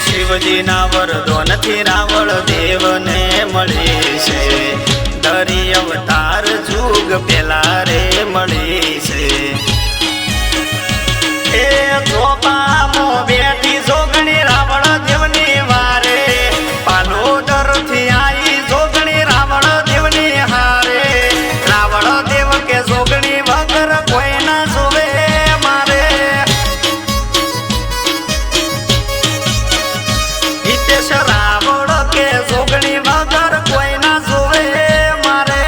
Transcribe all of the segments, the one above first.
શિવજી ના વરદોનથી રાવળ દેવને મળી છે દરી અવતાર જુગ પેલા રે મળી છે એ ચોપામો બેઠી જોગણી રાવળ દેવની વારે પાલોદર થી આવી જોગણી રાવળ દેવની હારે રાવળ દેવ કે જોગણી વગર કોઈ ના જોવે મારે હિતેશ રાવળ કે જોગણી વગર કોઈ ના જોવે મારે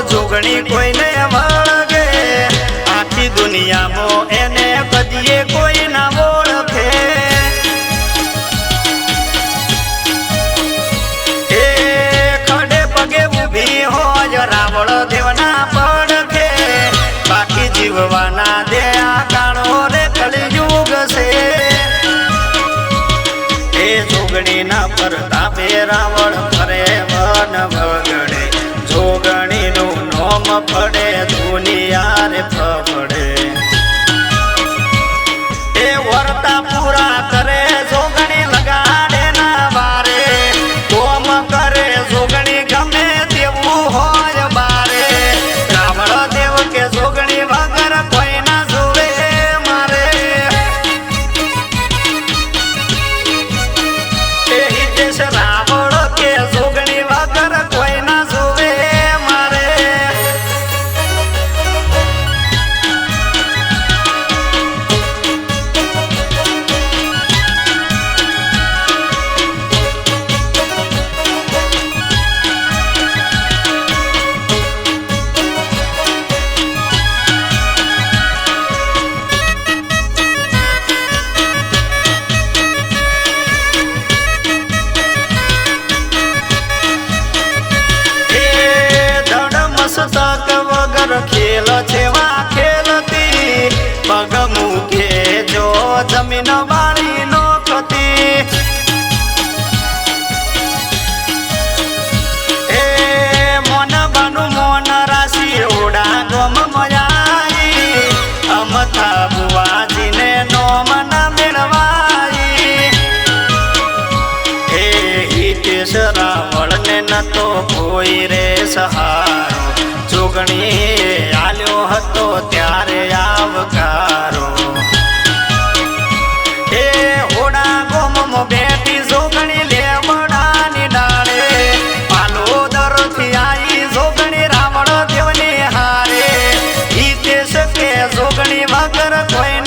જોગણી કોઈને વળગે આખી દુનિયામાં એને કદીએ કોઈ ના ઓળખે એ ખડે પગે ઊભી હોય રાવળ દેવના પડખે બાકી જીવવાના દે આ કાળો રે કળિયુગ છે એ જોગણી ના પરતાપે રાવળ ફરે વન વગડે જોગણી નું નોમ પડે દુનિયા રે ફફડે એ વર્તા પૂરા કરે જોગણી લગાડે ના વારે કોમ કરે જોગણી ગમે તેવું હોય બારે રાવળ દેવ કે જોગણી વગર કોઈ ના જોવે મારે એ હિતેશ રાવળ કે જોગણી વગર કોઈ ના જોવે તક વગર ખેલ છેવા ખેલતી પગ મૂકે જો જમીન વાળી નો ખતી એ મોન બાનું મોન રાશિ ઓડા ગમ મયાઈ અમથા બુવાજીને નો મન મેળવાઈ હે હિતેશ રાવળ ને નતો કોઈ રે સહારો જોગણી આલ્યો હતો ત્યારે આવકારો એ હોડા ગોમમાં બેઠી જોગણી લેવડાની ડાળે પાલોદર થી આવી જોગણી રાવળ દેવની હારે હિતેશ કે જોગણી વગર કોઈ